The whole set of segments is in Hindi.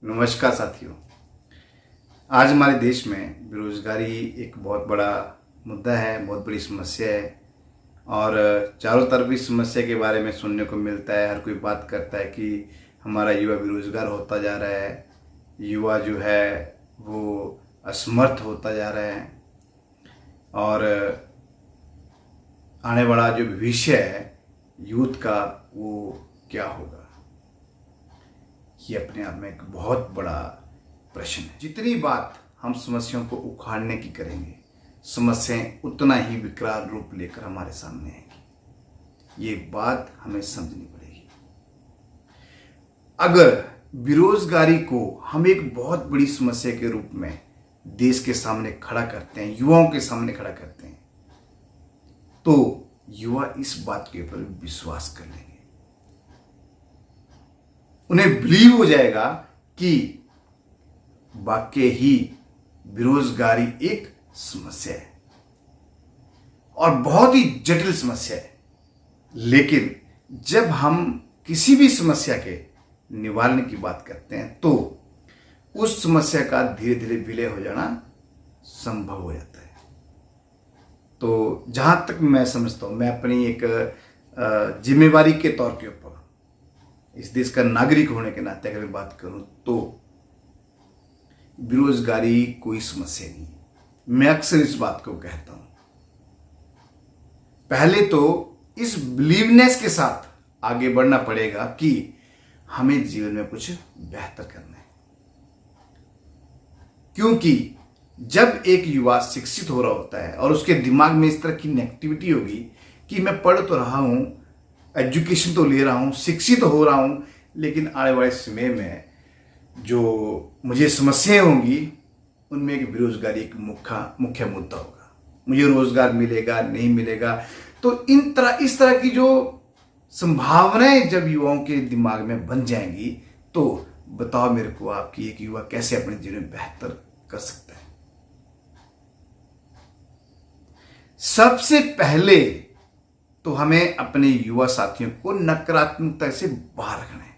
नमस्कार साथियों। आज हमारे देश में बेरोजगारी एक बहुत बड़ा मुद्दा है, बहुत बड़ी समस्या है और चारों तरफ इस समस्या के बारे में सुनने को मिलता है। हर कोई बात करता है कि हमारा युवा बेरोजगार होता जा रहा है, युवा जो है वो असमर्थ होता जा रहा है और आने वाला जो भविष्य है यूथ का वो क्या होगा, ये अपने आप में एक बहुत बड़ा प्रश्न है। जितनी बात हम समस्याओं को उखाड़ने की करेंगे, समस्याएं उतना ही विकराल रूप लेकर हमारे सामने आएंगी। ये बात हमें समझनी पड़ेगी। अगर बेरोजगारी को हम एक बहुत बड़ी समस्या के रूप में देश के सामने खड़ा करते हैं, युवाओं के सामने खड़ा करते हैं, तो युवा इस बात के ऊपर विश्वास कर लेंगे। उन्हें बिलीव हो जाएगा कि वाकई ही बेरोजगारी एक समस्या है और बहुत ही जटिल समस्या है। लेकिन जब हम किसी भी समस्या के निवारने की बात करते हैं तो उस समस्या का धीरे धीरे विलय हो जाना संभव हो जाता है। तो जहां तक मैं समझता हूं, मैं अपनी एक जिम्मेवारी के तौर के ऊपर इस देश का नागरिक होने के नाते अगर मैं बात करूं तो बेरोजगारी कोई समस्या नहीं। मैं अक्सर इस बात को कहता हूं। पहले तो इस बिलीवनेस के साथ आगे बढ़ना पड़ेगा कि हमें जीवन में कुछ बेहतर करना है, क्योंकि जब एक युवा शिक्षित हो रहा होता है और उसके दिमाग में इस तरह की नेगेटिविटी होगी कि मैं पढ़ तो रहा हूं, एजुकेशन तो ले रहा हूं, शिक्षित हो रहा हूं, लेकिन आने वाले समय में जो मुझे समस्याएं होंगी उनमें एक बेरोजगारी एक मुख्य मुद्दा होगा। मुझे रोजगार मिलेगा नहीं मिलेगा, तो इस तरह की जो संभावनाएं जब युवाओं के दिमाग में बन जाएंगी तो बताओ मेरे को आप कि एक युवा कैसे अपने जीवन में बेहतर कर सकता है। सबसे पहले तो हमें अपने युवा साथियों को नकारात्मकता से बाहर रखना है।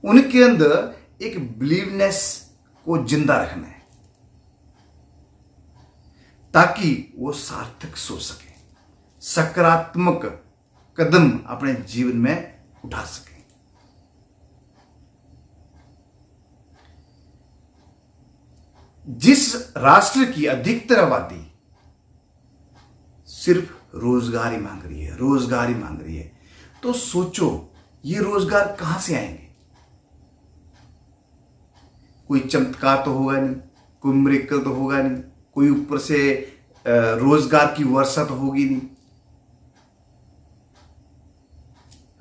उनके अंदर एक बिलीवनेस को जिंदा रखना है ताकि वो सार्थक सोच सके, सकारात्मक कदम अपने जीवन में उठा सके। जिस राष्ट्र की अधिकतर आबादी सिर्फ रोजगार ही मांग रही है, तो सोचो ये रोजगार कहां से आएंगे। कोई चमत्कार तो होगा नहीं, कोई मिरेकल तो होगा नहीं, कोई ऊपर से रोजगार की वर्षा तो होगी नहीं।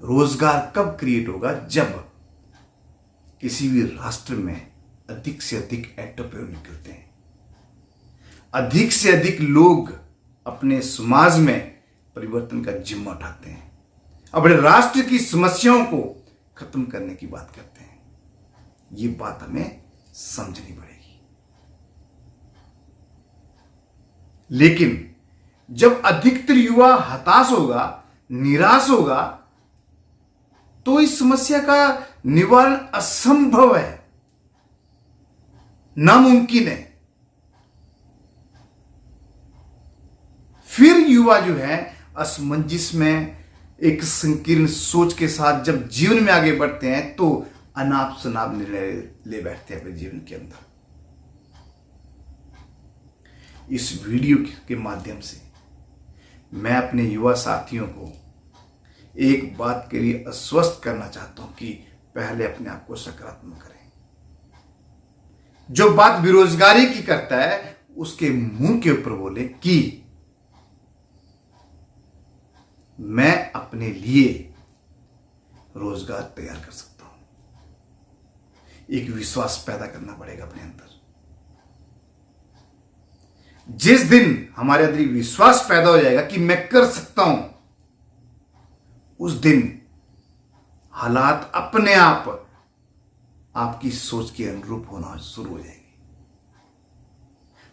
रोजगार कब क्रिएट होगा? जब किसी भी राष्ट्र में अधिक से अधिक एंटरप्रेन्योर निकलते हैं, अधिक से अधिक लोग अपने समाज में परिवर्तन का जिम्मा उठाते हैं, अपने राष्ट्र की समस्याओं को खत्म करने की बात करते हैं। ये बात हमें समझनी पड़ेगी। लेकिन जब अधिकतर युवा हताश होगा, निराश होगा, तो इस समस्या का निवारण असंभव है, नामुमकिन है। फिर युवा जो है असमंजस में एक संकीर्ण सोच के साथ जब जीवन में आगे बढ़ते हैं तो अनाप शनाप निर्णय ले बैठते हैं अपने जीवन के अंदर। इस वीडियो के माध्यम से मैं अपने युवा साथियों को एक बात के लिए आश्वस्त करना चाहता हूं कि पहले अपने आप को सकारात्मक करें। जो बात बेरोजगारी की करता है उसके मुंह के ऊपर बोले कि मैं अपने लिए रोजगार तैयार कर सकता हूं। एक विश्वास पैदा करना पड़ेगा अपने अंदर। जिस दिन हमारे अंदर विश्वास पैदा हो जाएगा कि मैं कर सकता हूं, उस दिन हालात अपने आप आपकी सोच के अनुरूप होना शुरू हो जाएंगी,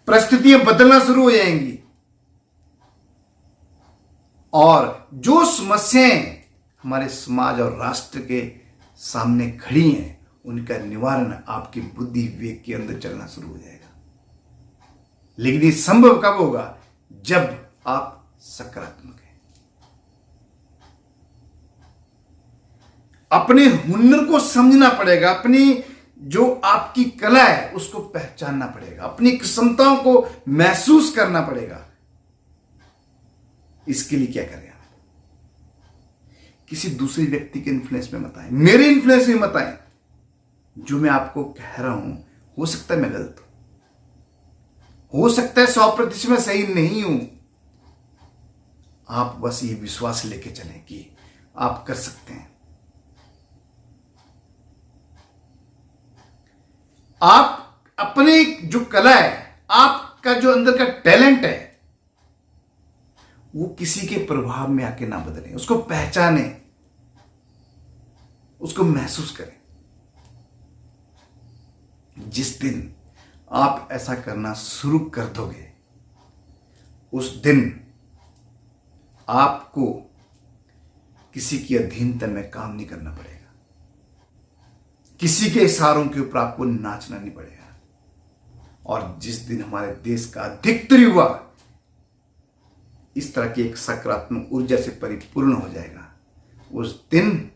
परिस्थितियां बदलना शुरू हो जाएंगी और जो समस्याएं हमारे समाज और राष्ट्र के सामने खड़ी हैं उनका निवारण आपकी बुद्धि विवेक के अंदर चलना शुरू हो जाएगा। लेकिन ये संभव कब होगा? जब आप सकारात्मक हैं। अपने हुनर को समझना पड़ेगा, अपनी जो आपकी कला है उसको पहचानना पड़ेगा, अपनी क्षमताओं को महसूस करना पड़ेगा। इसके लिए क्या करें? किसी दूसरे व्यक्ति के इन्फ्लुएंस में मत आए, मेरे इन्फ्लुएंस में मत आए। जो मैं आपको कह रहा हूं, हो सकता है मैं गलत हूं, हो सकता है 100% में सही नहीं हूं। आप बस ये विश्वास लेके चलें कि आप कर सकते हैं। आप अपने जो कला है, आपका जो अंदर का टैलेंट है, वो किसी के प्रभाव में आके ना बदलें। उसको पहचानें, उसको महसूस करें। जिस दिन आप ऐसा करना शुरू कर दोगे, उस दिन आपको किसी की अधीनता में काम नहीं करना पड़ेगा, किसी के इशारों के ऊपर आपको नाचना नहीं पड़ेगा। और जिस दिन हमारे देश का अधिकतर युवा इस तरह की एक सकारात्मक ऊर्जा से परिपूर्ण हो जाएगा, उस दिन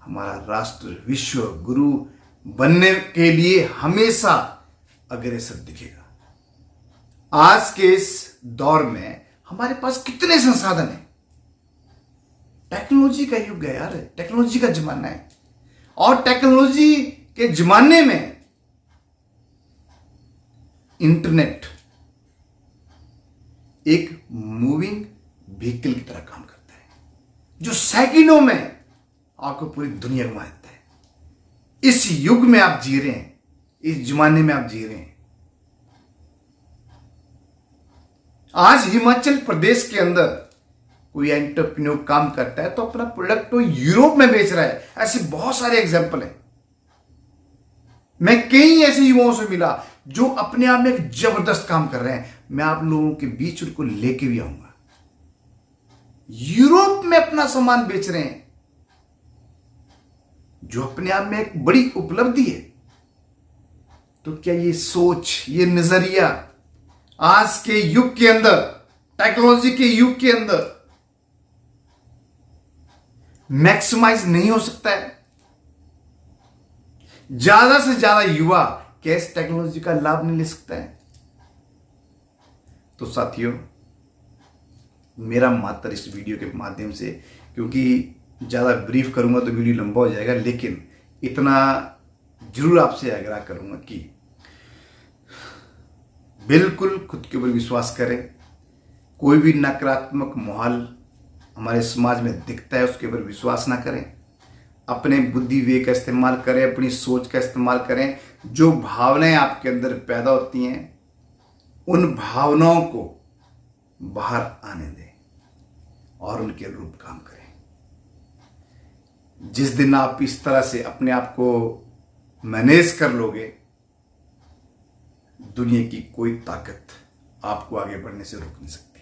हमारा राष्ट्र विश्व गुरु बनने के लिए हमेशा अग्रसर दिखेगा। आज के इस दौर में हमारे पास कितने संसाधन हैं। टेक्नोलॉजी का युग है यार, टेक्नोलॉजी का जमाना है। और टेक्नोलॉजी के जमाने में इंटरनेट एक मूविंग व्हीकल की तरह काम करता है, जो सेकंडों में आपको पूरी दुनिया घुमा देता है। इस युग में आप जी रहे हैं, इस जमाने में आप जी रहे हैं। आज हिमाचल प्रदेश के अंदर कोई एंटरप्रेन्योर काम करता है तो अपना प्रोडक्ट तो यूरोप में बेच रहा है। ऐसे बहुत सारे एग्जाम्पल हैं। मैं कई ऐसे युवाओं से मिला जो अपने आप में एक जबरदस्त काम कर रहे हैं। मैं आप लोगों के बीच उनको लेके भी आऊंगा। यूरोप में अपना सामान बेच रहे हैं, जो अपने आप में एक बड़ी उपलब्धि है। तो क्या ये सोच, ये नजरिया आज के युग के अंदर, टेक्नोलॉजी के युग के अंदर मैक्सिमाइज नहीं हो सकता है? ज्यादा से ज्यादा युवा क्या इस टेक्नोलॉजी का लाभ नहीं ले सकता है? तो साथियों, मेरा मात्र इस वीडियो के माध्यम से, क्योंकि ज़्यादा ब्रीफ करूंगा तो वीडियो लंबा हो जाएगा, लेकिन इतना जरूर आपसे आग्रह करूंगा कि बिल्कुल खुद के ऊपर विश्वास करें। कोई भी नकारात्मक माहौल हमारे समाज में दिखता है, उसके ऊपर विश्वास ना करें। अपने बुद्धि विवेक का इस्तेमाल करें, अपनी सोच का इस्तेमाल करें। जो भावनाएं आपके अंदर पैदा होती हैं, उन भावनाओं को बाहर आने दें और उनके अनुरूप काम करें। जिस दिन आप इस तरह से अपने आप को मैनेज कर लोगे, दुनिया की कोई ताकत आपको आगे बढ़ने से रोक नहीं सकती।